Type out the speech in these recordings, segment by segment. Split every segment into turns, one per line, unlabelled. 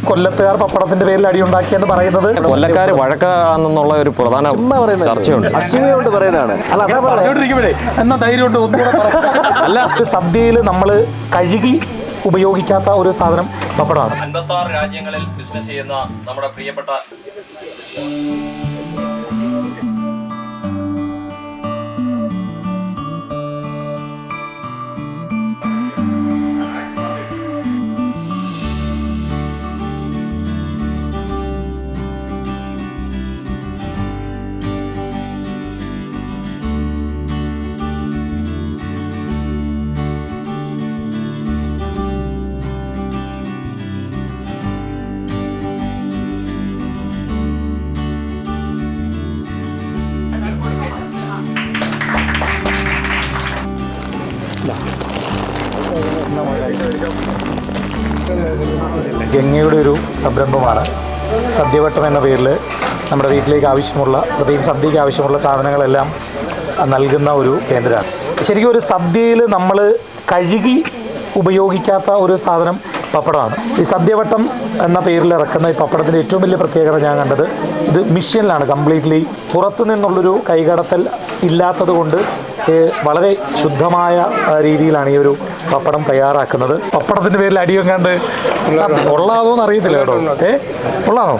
കൊല്ലത്തുകാർ പപ്പടത്തിന്റെ പേരിൽ അടിയുണ്ടാക്കിയെന്ന് പറയുന്നത്
കൊല്ലക്കാർ വഴക്കാണെന്നുള്ള ഒരു പ്രധാന ചർച്ചയുണ്ട്.
അസൂയോണ്ട് പറയുന്നതാണ്.
എന്നാ ധൈര്യമുണ്ട് ഒന്നുകൂടെ അല്ല, സദ്യയിൽ നമ്മൾ കഴുകി ഉപയോഗിക്കാത്ത ഒരു സാധനം പപ്പടമാണ്.
56 രാജ്യങ്ങളിൽ ബിസിനസ് ചെയ്യുന്ന നമ്മുടെ പ്രിയപ്പെട്ട
ഗംഗയുടെ ഒരു സംരംഭമാണ് സദ്യവട്ടം എന്ന പേരിൽ നമ്മുടെ വീട്ടിലേക്ക് ആവശ്യമുള്ള, പ്രത്യേകിച്ച് സദ്യക്ക് ആവശ്യമുള്ള സാധനങ്ങളെല്ലാം നൽകുന്ന ഒരു കേന്ദ്രമാണ്. ശരിക്കും ഒരു സദ്യയിൽ നമ്മൾ കഴുകി ഉപയോഗിക്കാത്ത ഒരു സാധനം പപ്പടമാണ്. ഈ സദ്യവട്ടം എന്ന പേരിൽ ഇറക്കുന്ന ഈ പപ്പടത്തിൻ്റെ ഏറ്റവും വലിയ പ്രത്യേകത ഞാൻ കണ്ടത് ഇത് മിഷ്യനിലാണ് കംപ്ലീറ്റ്ലി. പുറത്തു നിന്നുള്ളൊരു കൈകടത്തൽ ഇല്ലാത്തത് കൊണ്ട് വളരെ ശുദ്ധമായ രീതിയിലാണ് ഈ ഒരു പപ്പടം തയ്യാറാക്കുന്നത്. പപ്പടത്തിൻ്റെ പേരിൽ അടിയൊങ്ങാണ്ട് ഉള്ളാതോന്ന് അറിയത്തില്ല കേട്ടോ. ഉള്ളാണോ?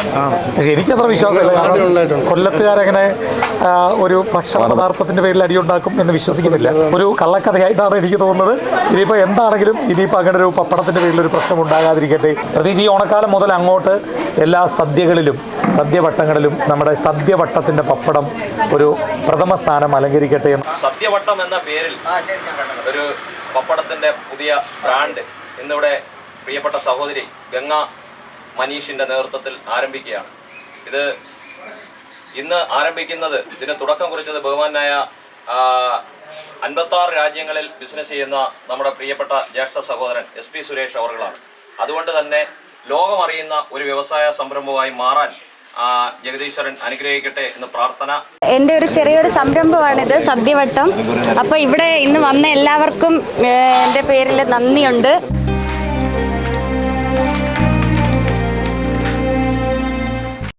പക്ഷെ എനിക്കത്ര വിശ്വാസമില്ല. കാരണം കൊല്ലത്തുകാരങ്ങനെ ഒരു ഭക്ഷണ പദാർത്ഥത്തിൻ്റെ പേരിൽ അടിയുണ്ടാക്കും എന്ന് വിശ്വസിക്കുന്നില്ല. ഒരു കള്ളക്കഥയായിട്ടാണ് എനിക്ക് തോന്നുന്നത്. ഇനിയിപ്പോൾ എന്താണെങ്കിലും ഇനിയിപ്പോൾ അങ്ങനെ ഒരു പപ്പടത്തിൻ്റെ പേരിലൊരു പ്രശ്നം ഉണ്ടാകാതിരിക്കട്ടെ. പ്രത്യേകിച്ച് ഈ ഓണക്കാലം മുതൽ അങ്ങോട്ട് എല്ലാ സദ്യകളിലും സദ്യവട്ടങ്ങളിലും നമ്മുടെ സദ്യവട്ടത്തിൻ്റെ പപ്പടം ഒരു പ്രഥമ സ്ഥാനം അലങ്കരിക്കട്ടെ.
സദ്യവട്ടം എന്ന പേരിൽ ഒരു പപ്പടത്തിന്റെ പുതിയ ബ്രാൻഡ് ഇന്നിവിടെ പ്രിയപ്പെട്ട സഹോദരി ഗംഗ മനീഷിന്റെ നേതൃത്വത്തിൽ ആരംഭിക്കുകയാണ്. ഇത് ഇന്ന് ആരംഭിക്കുന്നത്, ഇതിന് തുടക്കം കുറിച്ചത് ബഹുമാനായ 56 രാജ്യങ്ങളിൽ ബിസിനസ് ചെയ്യുന്ന നമ്മുടെ പ്രിയപ്പെട്ട ജ്യേഷ്ഠ സഹോദരൻ SP സുരേഷ് അവറുകളാണ്. അതുകൊണ്ട് തന്നെ ലോകമറിയുന്ന ഒരു വ്യവസായ സംരംഭമായി മാറാൻ ജഗദീശ്വരൻ അനുഗ്രഹിക്കട്ടെ എന്ന് പ്രാർത്ഥന.
എൻ്റെ ഒരു ചെറിയൊരു സംരംഭമാണിത്, സദ്യവട്ടം. അപ്പോൾ ഇവിടെ ഇന്ന് വന്ന എല്ലാവർക്കും എൻ്റെ പേരിൽ നന്ദിയുണ്ട്.